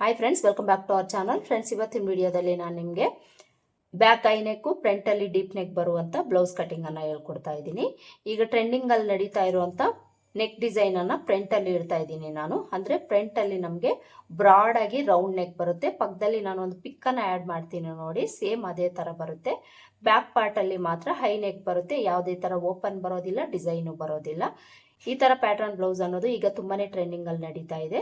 Hi friends, welcome back to our channel. Friends, ಇವತ್ತಿನ ವಿಡಿಯೋದಲ್ಲಿ ನಾನು ನಿಮಗೆ ಬ್ಯಾಕ್ ಐ ನೆಕ್ಕು ಫ್ರಂಟಲ್ಲಿ ಡೀಪ್ ನೆಕ್ ಬರುವಂಥ ಬ್ಲೌಸ್ ಕಟಿಂಗನ್ನು ಹೇಳ್ಕೊಡ್ತಾ ಇದ್ದೀನಿ. ಈಗ ಟ್ರೆಂಡಿಂಗಲ್ಲಿ ನಡೀತಾ ಇರುವಂಥ ನೆಕ್ ಡಿಸೈನನ್ನು ಫ್ರಂಟಲ್ಲಿ ಇಡ್ತಾ ಇದ್ದೀನಿ ನಾನು. ಅಂದರೆ ಫ್ರಂಟಲ್ಲಿ ನಮಗೆ ಬ್ರಾಡ್ ಆಗಿ ರೌಂಡ್ ನೆಕ್ ಬರುತ್ತೆ. ಪಕ್ಕದಲ್ಲಿ ನಾನು ಒಂದು ಪಿಕ್ಕನ್ನು ಆ್ಯಡ್ ಮಾಡ್ತೀನಿ ನೋಡಿ, ಸೇಮ್ ಅದೇ ಥರ ಬರುತ್ತೆ. ಬ್ಯಾಕ್ ಪಾರ್ಟಲ್ಲಿ ಮಾತ್ರ ಹೈ ನೆಕ್ ಬರುತ್ತೆ. ಯಾವುದೇ ಥರ ಓಪನ್ ಬರೋದಿಲ್ಲ, ಡಿಸೈನು ಬರೋದಿಲ್ಲ. ಈ ಥರ ಪ್ಯಾಟರ್ನ್ ಬ್ಲೌಸ್ ಅನ್ನೋದು ಈಗ ತುಂಬಾ ಟ್ರೆಂಡಿಂಗಲ್ಲಿ ನಡೀತಾ ಇದೆ.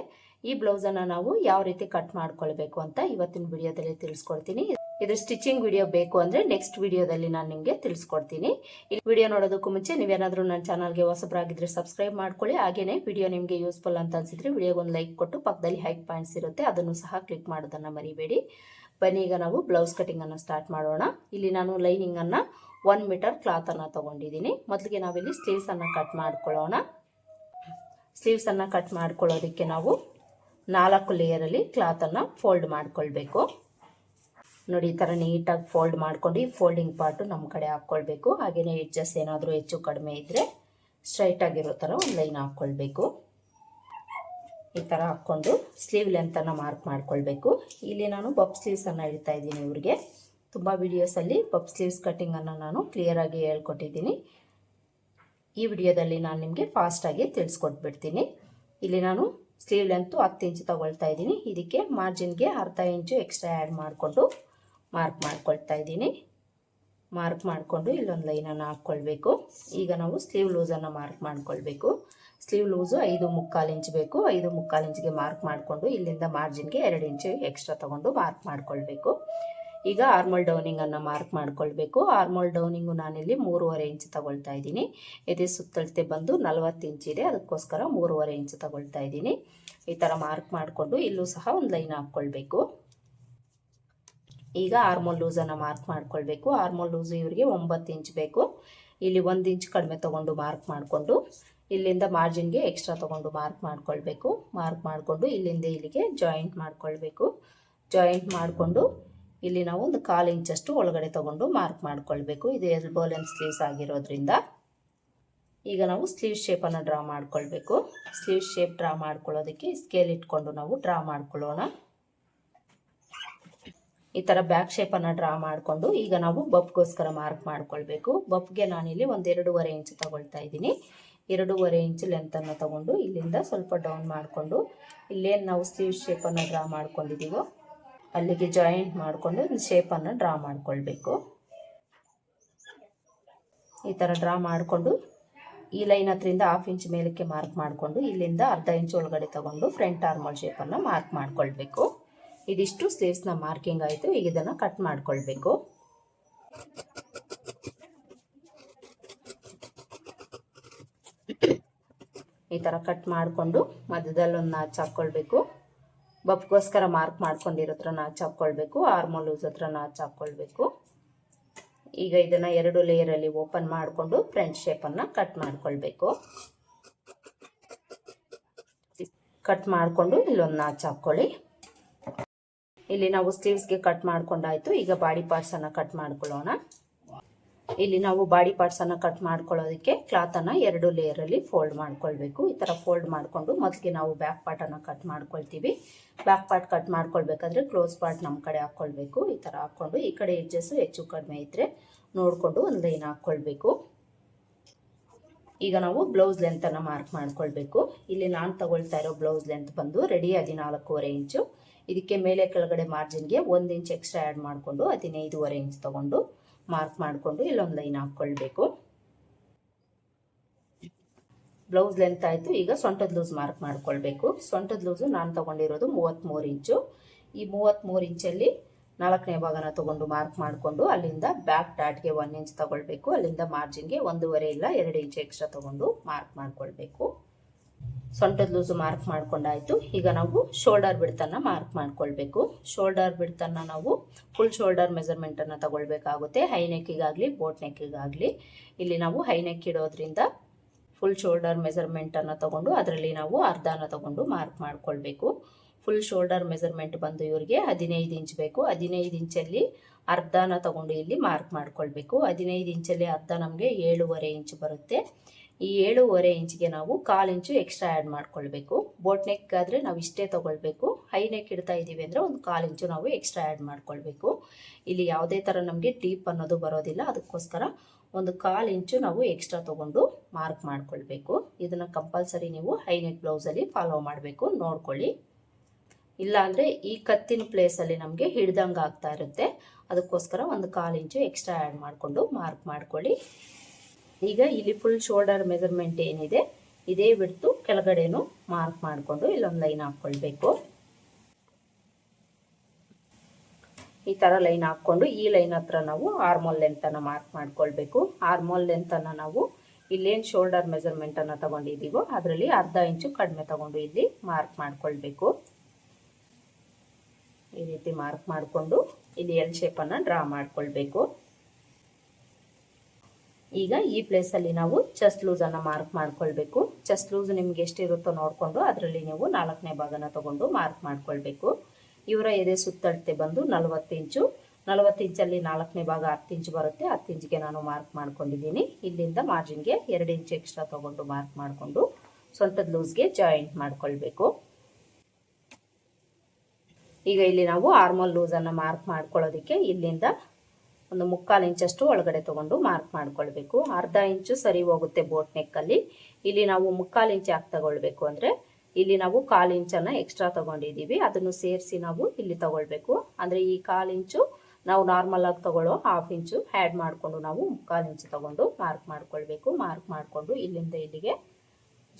ಈ ಬ್ಲೌಸನ್ನು ನಾವು ಯಾವ ರೀತಿ ಕಟ್ ಮಾಡ್ಕೊಳ್ಬೇಕು ಅಂತ ಇವತ್ತಿನ ವಿಡಿಯೋದಲ್ಲಿ ತಿಳಿಸ್ಕೊಡ್ತೀನಿ. ಇದ್ರ ಸ್ಟಿಚಿಂಗ್ ವಿಡಿಯೋ ಬೇಕು ಅಂದರೆ ನೆಕ್ಸ್ಟ್ ವಿಡಿಯೋದಲ್ಲಿ ನಾನು ನಿಮಗೆ ತಿಳಿಸ್ಕೊಡ್ತೀನಿ. ಈ ವಿಡಿಯೋ ನೋಡೋದಕ್ಕೂ ಮುಂಚೆ ನೀವೇನಾದರೂ ನನ್ನ ಚಾನಲ್ಗೆ ಹೊಸಬರಾಗಿದ್ದರೆ ಸಬ್ಸ್ಕ್ರೈಬ್ ಮಾಡ್ಕೊಳ್ಳಿ. ಹಾಗೇನೆ ವಿಡಿಯೋ ನಿಮಗೆ ಯೂಸ್ಫುಲ್ ಅಂತ ಅನ್ಸಿದ್ರೆ ವಿಡಿಯೋಗೆ ಒಂದು ಲೈಕ್ ಕೊಟ್ಟು ಪಕ್ಕದಲ್ಲಿ ಹೈಕ್ ಪಾಯಿಂಟ್ಸ್ ಇರುತ್ತೆ, ಅದನ್ನು ಸಹ ಕ್ಲಿಕ್ ಮಾಡೋದನ್ನು ಮರಿಬೇಡಿ. ಬನ್ನಿ, ಈಗ ನಾವು ಬ್ಲೌಸ್ ಕಟಿಂಗನ್ನು ಸ್ಟಾರ್ಟ್ ಮಾಡೋಣ. ಇಲ್ಲಿ ನಾನು ಲೈನಿಂಗನ್ನು 1 ಮೀಟರ್ ಕ್ಲಾತನ್ನು ತೊಗೊಂಡಿದ್ದೀನಿ. ಮೊದಲಿಗೆ ನಾವಿಲ್ಲಿ ಸ್ಲೀವ್ಸನ್ನು ಕಟ್ ಮಾಡ್ಕೊಳ್ಳೋಣ. ಸ್ಲೀವ್ಸನ್ನು ಕಟ್ ಮಾಡ್ಕೊಳ್ಳೋದಕ್ಕೆ ನಾವು 4 ಲೇಯರಲ್ಲಿ ಕ್ಲಾತನ್ನು ಫೋಲ್ಡ್ ಮಾಡ್ಕೊಳ್ಬೇಕು. ನೋಡಿ, ಈ ಥರ ನೀಟಾಗಿ ಫೋಲ್ಡ್ ಮಾಡ್ಕೊಂಡು ಈ ಫೋಲ್ಡಿಂಗ್ ಪಾರ್ಟು ನಮ್ಮ ಕಡೆ ಹಾಕ್ಕೊಳ್ಬೇಕು. ಹಾಗೆಯೇ ಎಡ್ಜಸ್ ಏನಾದರೂ ಹೆಚ್ಚು ಕಡಿಮೆ ಇದ್ದರೆ ಸ್ಟ್ರೈಟಾಗಿರೋ ಥರ ಒಂದು ಲೈನ್ ಹಾಕ್ಕೊಳ್ಬೇಕು. ಈ ಥರ ಹಾಕ್ಕೊಂಡು ಸ್ಲೀವ್ ಲೆಂತನ್ನು ಮಾರ್ಕ್ ಮಾಡ್ಕೊಳ್ಬೇಕು. ಇಲ್ಲಿ ನಾನು ಬಫ್ ಸ್ಲೀವ್ಸನ್ನು ಇಡ್ತಾ ಇದ್ದೀನಿ. ಇವ್ರಿಗೆ ತುಂಬ ವಿಡಿಯೋಸಲ್ಲಿ ಬಫ್ ಸ್ಲೀವ್ಸ್ ಕಟ್ಟಿಂಗನ್ನು ನಾನು ಕ್ಲಿಯರಾಗಿ ಹೇಳ್ಕೊಟ್ಟಿದ್ದೀನಿ. ಈ ವಿಡಿಯೋದಲ್ಲಿ ನಾನು ನಿಮಗೆ ಫಾಸ್ಟಾಗಿ ತಿಳಿಸ್ಕೊಟ್ಬಿಡ್ತೀನಿ. ಇಲ್ಲಿ ನಾನು ಸ್ಲೀವ್ ಲೆಂತು 10 ಇಂಚು ತಗೊಳ್ತಾ ಇದ್ದೀನಿ. ಇದಕ್ಕೆ ಮಾರ್ಜಿನ್ಗೆ ಅರ್ಧ ಇಂಚು ಎಕ್ಸ್ಟ್ರಾ ಆ್ಯಡ್ ಮಾಡಿಕೊಂಡು ಮಾರ್ಕ್ ಮಾಡ್ಕೊಳ್ತಾ ಇದ್ದೀನಿ. ಮಾರ್ಕ್ ಮಾಡಿಕೊಂಡು ಇಲ್ಲೊಂದು ಲೈನನ್ನು ಹಾಕ್ಕೊಳ್ಬೇಕು. ಈಗ ನಾವು ಸ್ಲೀವ್ ಲೂಸನ್ನು ಮಾರ್ಕ್ ಮಾಡ್ಕೊಳ್ಬೇಕು. ಸ್ಲೀವ್ ಲೂಸು 5.25 ಇಂಚ್ ಬೇಕು. 5.25 ಇಂಚ್ಗೆ ಮಾರ್ಕ್ ಮಾಡಿಕೊಂಡು ಇಲ್ಲಿಂದ ಮಾರ್ಜಿನ್ಗೆ 2 ಇಂಚು ಎಕ್ಸ್ಟ್ರಾ ತಗೊಂಡು ಮಾರ್ಕ್ ಮಾಡ್ಕೊಳ್ಬೇಕು. ಈಗ ಆರ್ಮೋಲ್ ಡೌನಿಂಗನ್ನು ಮಾರ್ಕ್ ಮಾಡ್ಕೊಳ್ಬೇಕು. ಆರ್ಮೋಲ್ ಡೌನಿಂಗು ನಾನಿಲ್ಲಿ 3.5 ಇಂಚ್ ತಗೊಳ್ತಾ ಇದ್ದೀನಿ. ಇದೇ ಸುತ್ತಳತೆ ಬಂದು 40 ಇಂಚ್ ಇದೆ, ಅದಕ್ಕೋಸ್ಕರ 3.5 ಇಂಚ್ ತಗೊಳ್ತಾ ಇದ್ದೀನಿ. ಈ ಥರ ಮಾರ್ಕ್ ಮಾಡಿಕೊಂಡು ಇಲ್ಲೂ ಸಹ ಒಂದು ಲೈನ್ ಹಾಕ್ಕೊಳ್ಬೇಕು. ಈಗ ಆರ್ಮೋಲ್ ಲೂಸನ್ನು ಮಾರ್ಕ್ ಮಾಡ್ಕೊಳ್ಬೇಕು. ಆರ್ಮೋಲ್ ಲೂಸು ಇವರಿಗೆ 9 ಇಂಚ್ ಬೇಕು. ಇಲ್ಲಿ 1 ಇಂಚ್ ಕಡಿಮೆ ತೊಗೊಂಡು ಮಾರ್ಕ್ ಮಾಡಿಕೊಂಡು ಇಲ್ಲಿಂದ ಮಾರ್ಜಿನ್ಗೆ ಎಕ್ಸ್ಟ್ರಾ ತೊಗೊಂಡು ಮಾರ್ಕ್ ಮಾಡ್ಕೊಳ್ಬೇಕು. ಮಾರ್ಕ್ ಮಾಡಿಕೊಂಡು ಇಲ್ಲಿಂದ ಇಲ್ಲಿಗೆ ಜಾಯಿಂಟ್ ಮಾಡ್ಕೊಳ್ಬೇಕು. ಜಾಯಿಂಟ್ ಮಾಡಿಕೊಂಡು ಇಲ್ಲಿ ನಾವು ಒಂದು 1/4 ಇಂಚಷ್ಟು ಒಳಗಡೆ ತೊಗೊಂಡು ಮಾರ್ಕ್ ಮಾಡ್ಕೊಳ್ಬೇಕು. ಇದು ಎಲ್ಬೋ ಲೆಂತ್ ಸ್ಲೀವ್ಸ್ ಆಗಿರೋದ್ರಿಂದ ಈಗ ನಾವು ಸ್ಲೀವ್ ಶೇಪನ್ನು ಡ್ರಾ ಮಾಡ್ಕೊಳ್ಬೇಕು. ಸ್ಲೀವ್ ಶೇಪ್ ಡ್ರಾ ಮಾಡ್ಕೊಳ್ಳೋದಕ್ಕೆ ಸ್ಕೇಲ್ ಇಟ್ಕೊಂಡು ನಾವು ಡ್ರಾ ಮಾಡ್ಕೊಳ್ಳೋಣ. ಈ ಥರ ಬ್ಯಾಕ್ ಶೇಪನ್ನು ಡ್ರಾ ಮಾಡಿಕೊಂಡು ಈಗ ನಾವು ಬಫ್ಗೋಸ್ಕರ ಮಾರ್ಕ್ ಮಾಡ್ಕೊಳ್ಬೇಕು. ಬಫ್ಗೆ ನಾನಿಲ್ಲಿ ಒಂದು 2.5 ಇಂಚ್ ತಗೊಳ್ತಾ ಇದ್ದೀನಿ. 2.5 ಇಂಚ್ ಲೆಂತನ್ನು ತಗೊಂಡು ಇಲ್ಲಿಂದ ಸ್ವಲ್ಪ ಡೌನ್ ಮಾಡಿಕೊಂಡು ಇಲ್ಲೇನು ನಾವು ಸ್ಲೀವ್ ಶೇಪನ್ನು ಡ್ರಾ ಮಾಡ್ಕೊಂಡಿದ್ದೀವೋ ಅಲ್ಲಿಗೆ ಜಾಯಿಂಟ್ ಮಾಡಿಕೊಂಡು ಒಂದು ಶೇಪನ್ನು ಡ್ರಾ ಮಾಡ್ಕೊಳ್ಬೇಕು. ಈ ಥರ ಡ್ರಾ ಮಾಡಿಕೊಂಡು ಈ ಲೈನ್ ಹತ್ರಿಂದ 1/2 ಇಂಚ್ ಮೇಲಕ್ಕೆ ಮಾರ್ಕ್ ಮಾಡಿಕೊಂಡು ಇಲ್ಲಿಂದ ಅರ್ಧ ಇಂಚ್ ಒಳಗಡೆ ತಗೊಂಡು ಫ್ರಂಟ್ ಆರ್ಮೋಲ್ ಶೇಪನ್ನು ಮಾರ್ಕ್ ಮಾಡ್ಕೊಳ್ಬೇಕು. ಇದಿಷ್ಟು ಸ್ಲೀವ್ಸ್ನ ಮಾರ್ಕಿಂಗ್ ಆಯಿತು. ಈಗ ಇದನ್ನು ಕಟ್ ಮಾಡ್ಕೊಳ್ಬೇಕು. ಈ ಥರ ಕಟ್ ಮಾಡಿಕೊಂಡು ಮಧ್ಯದಲ್ಲಿ ಒಂದು ನಾಚ್ ಹಾಕ್ಕೊಳ್ಬೇಕು. ಬಫ್ಗೋಸ್ಕರ ಮಾರ್ಕ್ ಮಾಡ್ಕೊಂಡಿರೋ ಹತ್ರ ನಾಚ್ ಹಾಕ್ಕೊಳ್ಬೇಕು. ಆರ್ಮೋಲ್ ಲೂಸ್ ಹತ್ರ ನಾಚ್ ಹಾಕ್ಕೊಳ್ಬೇಕು. ಈಗ ಇದನ್ನು 2 ಲೇಯರಲ್ಲಿ ಓಪನ್ ಮಾಡಿಕೊಂಡು ಫ್ರಂಟ್ ಶೇಪನ್ನು ಕಟ್ ಮಾಡ್ಕೊಳ್ಬೇಕು. ಕಟ್ ಮಾಡಿಕೊಂಡು ಇಲ್ಲೊಂದು ನಾಚ್ ಹಾಕ್ಕೊಳ್ಳಿ. ಇಲ್ಲಿ ನಾವು ಸ್ಲೀವ್ಸ್ಗೆ ಕಟ್ ಮಾಡ್ಕೊಂಡಾಯ್ತು. ಈಗ ಬಾಡಿ ಪಾರ್ಟ್ಸನ್ನು ಕಟ್ ಮಾಡ್ಕೊಳ್ಳೋಣ. ಇಲ್ಲಿ ನಾವು ಬಾಡಿ ಪಾರ್ಟ್ಸನ್ನು ಕಟ್ ಮಾಡ್ಕೊಳ್ಳೋದಕ್ಕೆ ಕ್ಲಾತನ್ನು 2 ಲೇಯರಲ್ಲಿ ಫೋಲ್ಡ್ ಮಾಡ್ಕೊಳ್ಬೇಕು. ಈ ಥರ ಫೋಲ್ಡ್ ಮಾಡಿಕೊಂಡು ಮೊದಲಿಗೆ ನಾವು ಬ್ಯಾಕ್ ಪಾರ್ಟನ್ನು ಕಟ್ ಮಾಡ್ಕೊಳ್ತೀವಿ. ಬ್ಯಾಕ್ ಪಾರ್ಟ್ ಕಟ್ ಮಾಡ್ಕೊಳ್ಬೇಕಾದ್ರೆ ಕ್ಲೋಸ್ ಪಾರ್ಟ್ ನಮ್ಮ ಕಡೆ ಹಾಕ್ಕೊಳ್ಬೇಕು. ಈ ಥರ ಹಾಕ್ಕೊಂಡು ಈ ಕಡೆ ಎಡ್ಜಸ್ಸು ಹೆಚ್ಚು ಕಡಿಮೆ ಇದ್ದರೆ ನೋಡಿಕೊಂಡು ಒಂದು ಲೈನ್ ಹಾಕ್ಕೊಳ್ಬೇಕು. ಈಗ ನಾವು ಬ್ಲೌಸ್ ಲೆಂತನ್ನು ಮಾರ್ಕ್ ಮಾಡ್ಕೊಳ್ಬೇಕು. ಇಲ್ಲಿ ನಾನು ತಗೊಳ್ತಾ ಇರೋ ಬ್ಲೌಸ್ ಲೆಂತ್ ಬಂದು ರೆಡಿ 14.5 ಇಂಚು. ಇದಕ್ಕೆ ಮೇಲೆ ಕೆಳಗಡೆ ಮಾರ್ಜಿನ್ಗೆ 1 ಇಂಚ್ ಎಕ್ಸ್ಟ್ರಾ ಆ್ಯಡ್ ಮಾಡಿಕೊಂಡು 15.5 ಇಂಚ್ ತಗೊಂಡು ಮಾರ್ಕ್ ಮಾಡಿಕೊಂಡು ಇಲ್ಲೊಂದು ಲೈನ್ ಹಾಕ್ಕೊಳ್ಬೇಕು. ಬ್ಲೌಸ್ ಲೆಂತ್ ಆಯಿತು. ಈಗ ಸೊಂಟದ ಲೂಸ್ ಮಾರ್ಕ್ ಮಾಡ್ಕೊಳ್ಬೇಕು. ಸೊಂಟದ ಲೂಸು ನಾನು ತೊಗೊಂಡಿರೋದು 33 ಇಂಚು. ಈ 33 ಇಂಚಲ್ಲಿ 4ನೇ ಭಾಗನ ತೊಗೊಂಡು ಮಾರ್ಕ್ ಮಾಡಿಕೊಂಡು ಅಲ್ಲಿಂದ ಬ್ಯಾಕ್ ಡಾಟ್ಗೆ 1 ಇಂಚ್ ತೊಗೊಳ್ಬೇಕು. ಅಲ್ಲಿಂದ ಮಾರ್ಜಿನ್ಗೆ 1.5 ಇಲ್ಲ 2 ಇಂಚ್ ಎಕ್ಸ್ಟ್ರಾ ತೊಗೊಂಡು ಮಾರ್ಕ್ ಮಾಡ್ಕೊಳ್ಬೇಕು. ಸೊಂಟದ ಲೂಸು ಮಾರ್ಕ್ ಮಾಡ್ಕೊಂಡಾಯಿತು. ಈಗ ನಾವು ಶೋಲ್ಡರ್ ಬಿಡ್ತನ್ನು ಮಾರ್ಕ್ ಮಾಡ್ಕೊಳ್ಬೇಕು. ಶೋಲ್ಡರ್ ಬಿಡ್ತನ್ನು ನಾವು ಫುಲ್ ಶೋಲ್ಡರ್ ಮೆಜರ್ಮೆಂಟನ್ನು ತಗೊಳ್ಬೇಕಾಗುತ್ತೆ. ಹೈ ನೆಕ್ಕಿಗಾಗಲಿ ಬೋಟ್ ನೆಕ್ಕಿಗಾಗಲಿ ಇಲ್ಲಿ ನಾವು ಹೈ ನೆಕ್ ಇಡೋದ್ರಿಂದ ಫುಲ್ ಶೋಲ್ಡರ್ ಮೆಜರ್ಮೆಂಟನ್ನು ತಗೊಂಡು ಅದರಲ್ಲಿ ನಾವು ಅರ್ಧನ ತಗೊಂಡು ಮಾರ್ಕ್ ಮಾಡ್ಕೊಳ್ಬೇಕು. ಫುಲ್ ಶೋಲ್ಡರ್ ಮೆಜರ್ಮೆಂಟ್ ಬಂದು ಇವರಿಗೆ 15 ಇಂಚ್ ಬೇಕು. 15 ಇಂಚಲ್ಲಿ ಅರ್ಧನ ತಗೊಂಡು ಇಲ್ಲಿ ಮಾರ್ಕ್ ಮಾಡ್ಕೊಳ್ಬೇಕು. 15 ಇಂಚಲ್ಲಿ ಅರ್ಧ ನಮಗೆ 7.5 ಇಂಚ್ ಬರುತ್ತೆ. ಈ 7.5 ಇಂಚಿಗೆ ನಾವು 1/4 ಇಂಚು ಎಕ್ಸ್ಟ್ರಾ ಆ್ಯಡ್ ಮಾಡ್ಕೊಳ್ಬೇಕು. ಬೋಟ್ ನೆಕ್ ಆದರೆ ನಾವು ಇಷ್ಟೇ ತೊಗೊಳ್ಬೇಕು. ಹೈ ನೆಕ್ ಇಡ್ತಾ ಇದ್ದೀವಿ ಅಂದರೆ ಒಂದು 1/4 ಇಂಚು ನಾವು ಎಕ್ಸ್ಟ್ರಾ ಆ್ಯಡ್ ಮಾಡ್ಕೊಳ್ಬೇಕು. ಇಲ್ಲಿ ಯಾವುದೇ ಥರ ನಮಗೆ ಡೀಪ್ ಅನ್ನೋದು ಬರೋದಿಲ್ಲ, ಅದಕ್ಕೋಸ್ಕರ ಒಂದು 1/4 ಇಂಚು ನಾವು ಎಕ್ಸ್ಟ್ರಾ ತೊಗೊಂಡು ಮಾರ್ಕ್ ಮಾಡ್ಕೊಳ್ಬೇಕು. ಇದನ್ನು ಕಂಪಲ್ಸರಿ ನೀವು ಹೈ ನೆಕ್ ಬ್ಲೌಸಲ್ಲಿ ಫಾಲೋ ಮಾಡಬೇಕು, ನೋಡ್ಕೊಳ್ಳಿ. ಇಲ್ಲಾಂದರೆ ಈ ಕತ್ತಿನ ಪ್ಲೇಸಲ್ಲಿ ನಮಗೆ ಹಿಡ್ದಂಗೆ ಆಗ್ತಾ ಇರುತ್ತೆ, ಅದಕ್ಕೋಸ್ಕರ ಒಂದು 1/4 ಇಂಚು ಎಕ್ಸ್ಟ್ರಾ ಆ್ಯಡ್ ಮಾಡಿಕೊಂಡು ಮಾರ್ಕ್ ಮಾಡ್ಕೊಳ್ಳಿ. ಈಗ ಇಲ್ಲಿ ಫುಲ್ ಶೋಲ್ಡರ್ ಮೆಜರ್ಮೆಂಟ್ ಏನಿದೆ ಇದೇ ಬಿಟ್ಟು ಕೆಳಗಡೆನೂ ಮಾರ್ಕ್ ಮಾಡಿಕೊಂಡು ಇಲ್ಲೊಂದು ಲೈನ್ ಹಾಕ್ಕೊಳ್ಬೇಕು. ಈ ಥರ ಲೈನ್ ಹಾಕ್ಕೊಂಡು ಈ ಲೈನ್ ಹತ್ರ ನಾವು ಆರ್ಮೋಲ್ ಲೆಂತನ್ನು ಮಾರ್ಕ್ ಮಾಡ್ಕೊಳ್ಬೇಕು. ಆರ್ಮೋಲ್ ಲೆಂತನ್ನು ನಾವು ಇಲ್ಲೇನು ಶೋಲ್ಡರ್ ಮೆಜರ್ಮೆಂಟನ್ನು ತಗೊಂಡಿದ್ದೀವೋ ಅದರಲ್ಲಿ ಅರ್ಧ ಇಂಚು ಕಡಿಮೆ ತಗೊಂಡು ಇಲ್ಲಿ ಮಾರ್ಕ್ ಮಾಡ್ಕೊಳ್ಬೇಕು. ಈ ರೀತಿ ಮಾರ್ಕ್ ಮಾಡಿಕೊಂಡು ಇಲ್ಲಿ ಎಲ್ ಶೇಪನ್ನು ಡ್ರಾ ಮಾಡ್ಕೊಳ್ಬೇಕು. ಈಗ ಈ ಪ್ಲೇಸಲ್ಲಿ ನಾವು ಚೆಸ್ಟ್ ಲೂಸನ್ನು ಮಾರ್ಕ್ ಮಾಡ್ಕೊಳ್ಬೇಕು. ಚೆಸ್ಟ್ ಲೂಸ್ ನಿಮ್ಗೆ ಎಷ್ಟಿರುತ್ತೋ ನೋಡಿಕೊಂಡು ಅದರಲ್ಲಿ ನೀವು 4ನೇ ಭಾಗನ ತಗೊಂಡು ಮಾರ್ಕ್ ಮಾಡ್ಕೊಳ್ಬೇಕು. ಇವರ ಎದೆ ಸುತ್ತಳತೆ ಬಂದು 40 ಇಂಚು. 40 ಇಂಚಲ್ಲಿ 4ನೇ ಭಾಗ 10 ಇಂಚು ಬರುತ್ತೆ. 10 ಇಂಚಿಗೆ ನಾನು ಮಾರ್ಕ್ ಮಾಡ್ಕೊಂಡಿದ್ದೀನಿ. ಇಲ್ಲಿಂದ ಮಾರ್ಜಿನ್ಗೆ 2 ಇಂಚು ಎಕ್ಸ್ಟ್ರಾ ತಗೊಂಡು ಮಾರ್ಕ್ ಮಾಡಿಕೊಂಡು ಸೊಂಟದ ಲೂಸ್ಗೆ ಜಾಯಿಂಟ್ ಮಾಡ್ಕೊಳ್ಬೇಕು. ಈಗ ಇಲ್ಲಿ ನಾವು ಆರ್ಮೋಲ್ ಲೂಸನ್ನು ಮಾರ್ಕ್ ಮಾಡ್ಕೊಳ್ಳೋದಕ್ಕೆ ಇಲ್ಲಿಂದ ಒಂದು 3/4 ಇಂಚಷ್ಟು ಒಳಗಡೆ ತಗೊಂಡು ಮಾರ್ಕ್ ಮಾಡ್ಕೊಳ್ಬೇಕು. ಅರ್ಧ ಇಂಚು ಸರಿ ಹೋಗುತ್ತೆ ಬೋಟ್ ನೆಕ್ಕಲ್ಲಿ. ಇಲ್ಲಿ ನಾವು 3/4 ಇಂಚ್ ಯಾಕೆ ತಗೊಳ್ಬೇಕು ಅಂದರೆ ಇಲ್ಲಿ ನಾವು 1/4 ಇಂಚನ್ನು ಎಕ್ಸ್ಟ್ರಾ ತಗೊಂಡಿದ್ದೀವಿ, ಅದನ್ನು ಸೇರಿಸಿ ನಾವು ಇಲ್ಲಿ ತಗೊಳ್ಬೇಕು. ಅಂದರೆ ಈ 1/4 ಇಂಚು ನಾವು ನಾರ್ಮಲ್ ಆಗಿ ತಗೊಳ್ಳೋ 1/2 ಇಂಚು ಆ್ಯಡ್ ಮಾಡಿಕೊಂಡು ನಾವು 3/4 ಇಂಚು ತಗೊಂಡು ಮಾರ್ಕ್ ಮಾಡ್ಕೊಳ್ಬೇಕು. ಮಾರ್ಕ್ ಮಾಡಿಕೊಂಡು ಇಲ್ಲಿಂದ ಇಲ್ಲಿಗೆ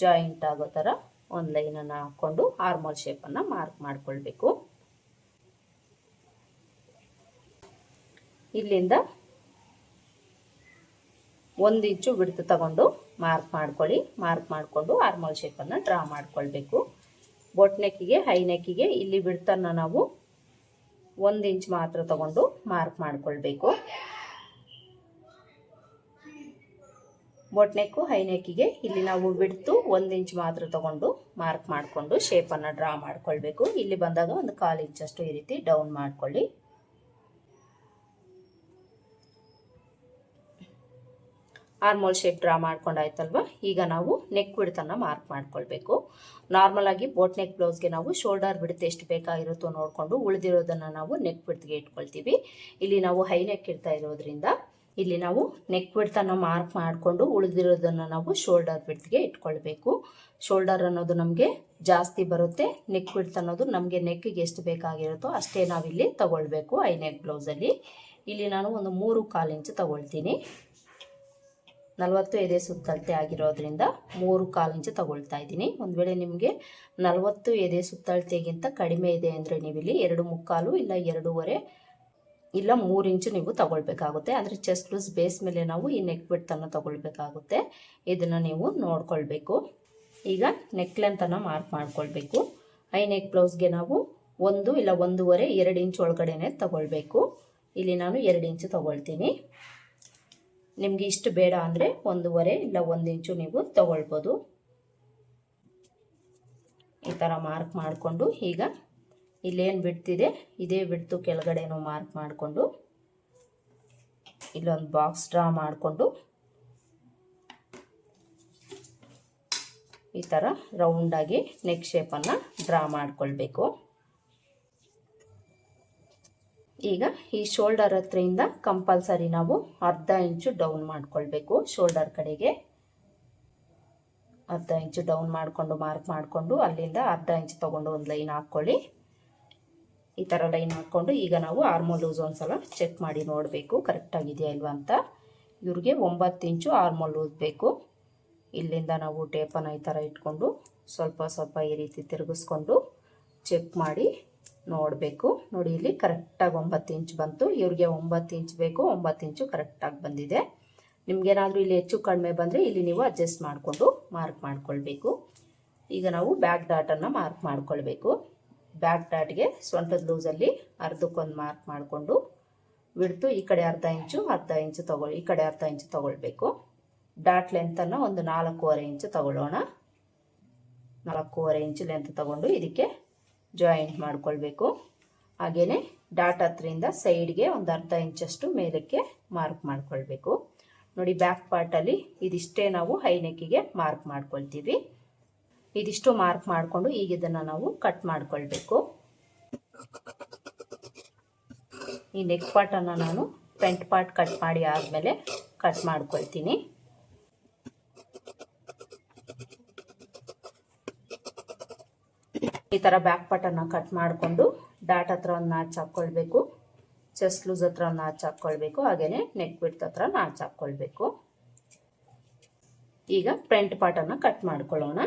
ಜಾಯಿಂಟ್ ಆಗೋ ಥರ ಒಂದು ಲೈನನ್ನು ಹಾಕ್ಕೊಂಡು ಆರ್ಮೋಲ್ ಶೇಪನ್ನು ಮಾರ್ಕ್ ಮಾಡ್ಕೊಳ್ಬೇಕು. ಇಲ್ಲಿಂದ 1 ಇಂಚು ಬಿಡ್ತು ತಗೊಂಡು ಮಾರ್ಕ್ ಮಾಡ್ಕೊಳ್ಳಿ. ಮಾರ್ಕ್ ಮಾಡಿಕೊಂಡು ಆರ್ಮೋಲ್ ಶೇಪನ್ನು ಡ್ರಾ ಮಾಡ್ಕೊಳ್ಬೇಕು. ಬೋಟ್ ನೆಕ್ಕಿಗೆ ಹೈ ನೆಕ್ಕಿಗೆ ಇಲ್ಲಿ ಬಿಡ್ತನ್ನು ನಾವು 1 ಇಂಚ್ ಮಾತ್ರ ತಗೊಂಡು ಮಾರ್ಕ್ ಮಾಡ್ಕೊಳ್ಬೇಕು. ಬೋಟ್ ನೆಕ್ಕು ಹೈ ನೆಕ್ಕಿಗೆ ಇಲ್ಲಿ ನಾವು ಬಿಡ್ತು 1 ಇಂಚ್ ಮಾತ್ರ ತಗೊಂಡು ಮಾರ್ಕ್ ಮಾಡಿಕೊಂಡು ಶೇಪನ್ನು ಡ್ರಾ ಮಾಡ್ಕೊಳ್ಬೇಕು. ಇಲ್ಲಿ ಬಂದಾಗ ಒಂದು 1/4 ಇಂಚಷ್ಟು ಈ ರೀತಿ ಡೌನ್ ಮಾಡ್ಕೊಳ್ಳಿ. ಆರ್ಮೋಲ್ ಶೇಪ್ ಡ್ರಾ ಮಾಡ್ಕೊಂಡಾಯ್ತಲ್ವ. ಈಗ ನಾವು ನೆಕ್ ಬಿಡ್ತನ್ನು ಮಾರ್ಕ್ ಮಾಡ್ಕೊಳ್ಬೇಕು. ನಾರ್ಮಲ್ ಆಗಿ ಬೋಟ್ ನೆಕ್ ಬ್ಲೌಸ್ಗೆ ನಾವು ಶೋಲ್ಡರ್ ಬಿಡ್ತು ಎಷ್ಟು ಬೇಕಾಗಿರುತ್ತೋ ನೋಡಿಕೊಂಡು ಉಳಿದಿರೋದನ್ನು ನಾವು ನೆಕ್ ಬಿಡ್ತಿಗೆ ಇಟ್ಕೊಳ್ತೀವಿ. ಇಲ್ಲಿ ನಾವು ಹೈ ನೆಕ್ ಇಡ್ತಾ ಇರೋದ್ರಿಂದ ಇಲ್ಲಿ ನಾವು ನೆಕ್ ಬಿಡ್ತನ್ನು ಮಾರ್ಕ್ ಮಾಡಿಕೊಂಡು ಉಳಿದಿರೋದನ್ನು ನಾವು ಶೋಲ್ಡರ್ ಬಿಡ್ತಿಗೆ ಇಟ್ಕೊಳ್ಬೇಕು. ಶೋಲ್ಡರ್ ಅನ್ನೋದು ನಮಗೆ ಜಾಸ್ತಿ ಬರುತ್ತೆ, ನೆಕ್ ಬಿಡ್ತ್ ಅನ್ನೋದು ನಮಗೆ ನೆಕ್ಕಿಗೆ ಎಷ್ಟು ಬೇಕಾಗಿರುತ್ತೋ ಅಷ್ಟೇ ನಾವಿಲ್ಲಿ ತಗೊಳ್ಬೇಕು. ಹೈ ನೆಕ್ ಬ್ಲೌಸಲ್ಲಿ ಇಲ್ಲಿ ನಾನು ಒಂದು 3/4 ಇಂಚು ತಗೊಳ್ತೀನಿ. 40 ಎದೆ ಸುತ್ತಳತೆ ಆಗಿರೋದ್ರಿಂದ 3/4 ಇಂಚು ತಗೊಳ್ತಾ ಇದ್ದೀನಿ. ಒಂದು ವೇಳೆ ನಿಮಗೆ 40 ಎದೆ ಸುತ್ತಳತೆಗಿಂತ ಕಡಿಮೆ ಇದೆ ಅಂದರೆ ನೀವಿಲ್ಲಿ 2/3 ಇಲ್ಲ 2.5 ಇಲ್ಲ 3 ಇಂಚು ನೀವು ತಗೊಳ್ಬೇಕಾಗುತ್ತೆ. ಅಂದರೆ ಚೆಸ್ಟ್ ಲೂಸ್ ಬೇಸ್ ಮೇಲೆ ನಾವು ಈ ನೆಕ್ ಬಿಡ್ತನ್ನು ತಗೊಳ್ಬೇಕಾಗುತ್ತೆ. ಇದನ್ನು ನೀವು ನೋಡ್ಕೊಳ್ಬೇಕು. ಈಗ ನೆಕ್ ಲೆಂತನ್ನು ಮಾರ್ಕ್ ಮಾಡ್ಕೊಳ್ಬೇಕು. ಹೈ ನೆಕ್ ಬ್ಲೌಸ್ಗೆ ನಾವು 1 ಇಲ್ಲ 1.5 2 ಇಂಚ್ ಒಳಗಡೆನೆ ತಗೊಳ್ಬೇಕು. ಇಲ್ಲಿ ನಾನು 2 ಇಂಚು ತಗೊಳ್ತೀನಿ. ನಿಮಗೆ ಇಷ್ಟು ಬೇಡ ಅಂದರೆ 1.5 ಇಲ್ಲ 1 ಇಂಚು ನೀವು ತಗೊಳ್ಬೋದು. ಈ ಥರ ಮಾರ್ಕ್ ಮಾಡಿಕೊಂಡು ಈಗ ಇಲ್ಲೇನು ಬಿಡ್ತಿದೆ ಇದೇ ಬಿಡ್ತು ಕೆಳಗಡೆನೂ ಮಾರ್ಕ್ ಮಾಡಿಕೊಂಡು ಇಲ್ಲೊಂದು ಬಾಕ್ಸ್ ಡ್ರಾ ಮಾಡಿಕೊಂಡು ಈ ಥರ ರೌಂಡಾಗಿ ನೆಕ್ ಶೇಪನ್ನು ಡ್ರಾ ಮಾಡ್ಕೊಳ್ಬೇಕು. ಈಗ ಈ ಶೋಲ್ಡರ್ ಹತ್ರದಿಂದ ಕಂಪಲ್ಸರಿ ನಾವು ಅರ್ಧ ಇಂಚು ಡೌನ್ ಮಾಡ್ಕೊಳ್ಬೇಕು. ಶೋಲ್ಡರ್ ಕಡೆಗೆ ಅರ್ಧ ಇಂಚು ಡೌನ್ ಮಾಡಿಕೊಂಡು ಮಾರ್ಕ್ ಮಾಡಿಕೊಂಡು ಅಲ್ಲಿಂದ ಅರ್ಧ ಇಂಚು ತೊಗೊಂಡು ಒಂದು ಲೈನ್ ಹಾಕ್ಕೊಳ್ಳಿ. ಈ ಥರ ಲೈನ್ ಹಾಕ್ಕೊಂಡು ಈಗ ನಾವು ಆರ್ಮೋಲ್ ಲೂಸ್ ಒಂದ್ಸಲ ಚೆಕ್ ಮಾಡಿ ನೋಡಬೇಕು ಕರೆಕ್ಟಾಗಿದೆಯಾ ಇಲ್ವಾ ಅಂತ. ಇವ್ರಿಗೆ 9 ಇಂಚು ಆರ್ಮೋಲ್ ಲೂಸ್ ಬೇಕು. ಇಲ್ಲಿಂದ ನಾವು ಟೇಪನ್ನು ಈ ಥರ ಇಟ್ಕೊಂಡು ಸ್ವಲ್ಪ ಸ್ವಲ್ಪ ಈ ರೀತಿ ತಿರುಗಿಸ್ಕೊಂಡು ಚೆಕ್ ಮಾಡಿ ನೋಡಬೇಕು. ನೋಡಿ ಇಲ್ಲಿ ಕರೆಕ್ಟಾಗಿ 9 ಇಂಚ್ ಬಂತು. ಇವ್ರಿಗೆ 9 ಇಂಚ್ ಬೇಕು, 9 ಇಂಚು ಕರೆಕ್ಟಾಗಿ ಬಂದಿದೆ. ನಿಮಗೇನಾದರೂ ಇಲ್ಲಿ ಹೆಚ್ಚು ಕಡಿಮೆ ಬಂದರೆ ಇಲ್ಲಿ ನೀವು ಅಡ್ಜಸ್ಟ್ ಮಾಡಿಕೊಂಡು ಮಾರ್ಕ್ ಮಾಡ್ಕೊಳ್ಬೇಕು. ಈಗ ನಾವು ಬ್ಯಾಕ್ ಡಾಟನ್ನು ಮಾರ್ಕ್ ಮಾಡ್ಕೊಳ್ಬೇಕು. ಬ್ಯಾಕ್ ಡಾಟ್ಗೆ ಸೊಂಟದ ಲೂಸಲ್ಲಿ ಅರ್ಧಕ್ಕೊಂದು ಮಾರ್ಕ್ ಮಾಡಿಕೊಂಡು ಬಿಡ್ತು ಈ ಕಡೆ ಅರ್ಧ ಇಂಚು ತಗೊಳ್ಳಿ, ಈ ಕಡೆ ಅರ್ಧ ಇಂಚು ತಗೊಳ್ಬೇಕು. ಡಾಟ್ ಲೆಂತನ್ನು ಒಂದು 4.5 ಇಂಚು ತಗೊಳ್ಳೋಣ. 4.5 ಇಂಚು ಲೆಂತ್ ತಗೊಂಡು ಇದಕ್ಕೆ ಜಾಯಿಂಟ್ ಮಾಡ್ಕೊಳ್ಬೇಕು. ಹಾಗೆಯೇ ಡಾಟ್ ಹತ್ರದಿಂದ ಸೈಡ್ಗೆ ಒಂದು ಅರ್ಧ ಇಂಚಷ್ಟು ಮೇಲಕ್ಕೆ ಮಾರ್ಕ್ ಮಾಡ್ಕೊಳ್ಬೇಕು. ನೋಡಿ ಬ್ಯಾಕ್ ಪಾರ್ಟಲ್ಲಿ ಇದಿಷ್ಟೇ ನಾವು ಹೈ ನೆಕ್ಕಿಗೆ ಮಾರ್ಕ್ ಮಾಡ್ಕೊಳ್ತೀವಿ. ಇದಿಷ್ಟು ಮಾರ್ಕ್ ಮಾಡಿಕೊಂಡು ಈಗ ಇದನ್ನು ನಾವು ಕಟ್ ಮಾಡ್ಕೊಳ್ಬೇಕು. ಈ ನೆಕ್ ಪಾರ್ಟನ್ನು ನಾನು ಫ್ರಂಟ್ ಪಾರ್ಟ್ ಕಟ್ ಮಾಡಿ ಆದಮೇಲೆ ಕಟ್ ಮಾಡ್ಕೊಳ್ತೀನಿ. ಈ ಥರ ಬ್ಯಾಕ್ ಪಾರ್ಟನ್ನು ಕಟ್ ಮಾಡಿಕೊಂಡು ಡಾಟ್ ಹತ್ರ ಒಂದು ನಾಚ್ ಹಾಕ್ಕೊಳ್ಬೇಕು, ಚೆಸ್ಟ್ ಲೂಸ್ ಹತ್ರ ಒಂದು ನಾಚ್ ಹಾಕ್ಕೊಳ್ಬೇಕು, ಹಾಗೆಯೇ ನೆಕ್ ಬಿಡ್ತ್ ಹತ್ರ ನಾಚ್ ಹಾಕ್ಕೊಳ್ಬೇಕು. ಈಗ ಫ್ರಂಟ್ ಪಾರ್ಟನ್ನು ಕಟ್ ಮಾಡ್ಕೊಳ್ಳೋಣ.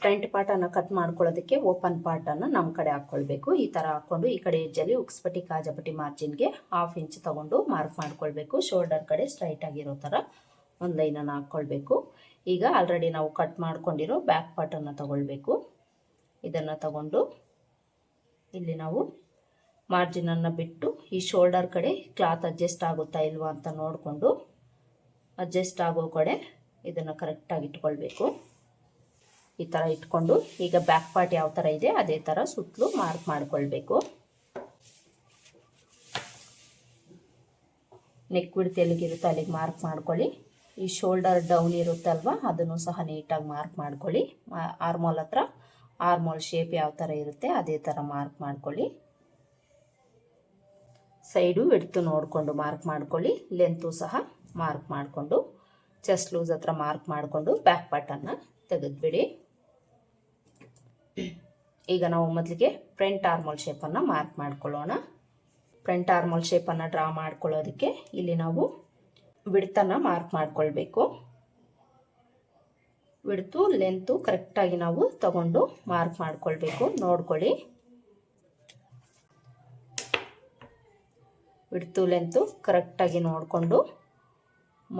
ಫ್ರಂಟ್ ಪಾರ್ಟನ್ನು ಕಟ್ ಮಾಡ್ಕೊಳ್ಳೋದಕ್ಕೆ ಓಪನ್ ಪಾರ್ಟನ್ನು ನಮ್ಮ ಕಡೆ ಹಾಕ್ಕೊಳ್ಬೇಕು. ಈ ಥರ ಹಾಕ್ಕೊಂಡು ಈ ಕಡೆ ಎಜ್ಜಲ್ಲಿ ಉಕ್ಸ್ಪಟ್ಟಿ ಕಾಜಪಟ್ಟಿ ಮಾರ್ಜಿನ್ಗೆ 1/2 ಇಂಚ್ ತೊಗೊಂಡು ಮಾರ್ಕ್ ಮಾಡ್ಕೊಳ್ಬೇಕು. ಶೋಲ್ಡರ್ ಕಡೆ ಸ್ಟ್ರೈಟ್ ಆಗಿರೋ ಥರ ಒಂದು ಲೈನನ್ನು ಹಾಕ್ಕೊಳ್ಬೇಕು. ಈಗ ಆಲ್ರೆಡಿ ನಾವು ಕಟ್ ಮಾಡ್ಕೊಂಡಿರೋ ಬ್ಯಾಕ್ ಪಾರ್ಟನ್ನು ತಗೊಳ್ಬೇಕು. ಇದನ್ನು ತಗೊಂಡು ಇಲ್ಲಿ ನಾವು ಮಾರ್ಜಿನನ್ನು ಬಿಟ್ಟು ಈ ಶೋಲ್ಡರ್ ಕಡೆ ಕ್ಲಾತ್ ಅಡ್ಜಸ್ಟ್ ಆಗುತ್ತಾ ಇಲ್ವಾ ಅಂತ ನೋಡಿಕೊಂಡು ಅಡ್ಜಸ್ಟ್ ಆಗೋ ಕಡೆ ಇದನ್ನು ಕರೆಕ್ಟಾಗಿ ಇಟ್ಕೊಳ್ಬೇಕು. ಈ ಥರ ಇಟ್ಕೊಂಡು ಈಗ ಬ್ಯಾಕ್ ಪಾರ್ಟ್ ಯಾವ ಥರ ಇದೆ ಅದೇ ಥರ ಸುತ್ತಲೂ ಮಾರ್ಕ್ ಮಾಡ್ಕೊಳ್ಬೇಕು. ನೆಕ್ ಬಿಡ್ತ್ ಎಲ್ಲಿಗಿರುತ್ತೆ ಅಲ್ಲಿಗೆ ಮಾರ್ಕ್ ಮಾಡ್ಕೊಳ್ಳಿ. ಈ ಶೋಲ್ಡರ್ ಡೌನ್ ಇರುತ್ತಲ್ವ ಅದನ್ನು ಸಹ ನೀಟಾಗಿ ಮಾರ್ಕ್ ಮಾಡ್ಕೊಳ್ಳಿ. ಆರ್ಮೋಲ್ ಹತ್ರ ಆರ್ಮೋಲ್ ಶೇಪ್ ಯಾವ ಥರ ಇರುತ್ತೆ ಅದೇ ಥರ ಮಾರ್ಕ್ ಮಾಡ್ಕೊಳ್ಳಿ. ಸೈಡು ವಿಡ್ತು ನೋಡಿಕೊಂಡು ಮಾರ್ಕ್ ಮಾಡ್ಕೊಳ್ಳಿ. ಲೆಂತು ಸಹ ಮಾರ್ಕ್ ಮಾಡಿಕೊಂಡು ಚೆಸ್ಟ್ ಲೂಸ್ ಹತ್ರ ಮಾರ್ಕ್ ಮಾಡಿಕೊಂಡು ಬ್ಯಾಕ್ ಪಾರ್ಟನ್ನು ತೆಗೆದುಬಿಡಿ. ಈಗ ನಾವು ಮೊದಲಿಗೆ ಫ್ರಂಟ್ ಆರ್ಮೋಲ್ ಶೇಪನ್ನು ಮಾರ್ಕ್ ಮಾಡ್ಕೊಳ್ಳೋಣ. ಫ್ರಂಟ್ ಆರ್ಮೋಲ್ ಶೇಪನ್ನು ಡ್ರಾ ಮಾಡ್ಕೊಳ್ಳೋದಕ್ಕೆ ಇಲ್ಲಿ ನಾವು ವಿಡ್ತನ್ನು ಮಾರ್ಕ್ ಮಾಡ್ಕೊಳ್ಬೇಕು. ವಿಡ್ತು ಲೆಂತು ಕರೆಕ್ಟಾಗಿ ನಾವು ತಗೊಂಡು ಮಾರ್ಕ್ ಮಾಡ್ಕೊಳ್ಬೇಕು. ನೋಡ್ಕೊಳ್ಳಿ, ವಿಡ್ತು ಲೆಂತು ಕರೆಕ್ಟಾಗಿ ನೋಡಿಕೊಂಡು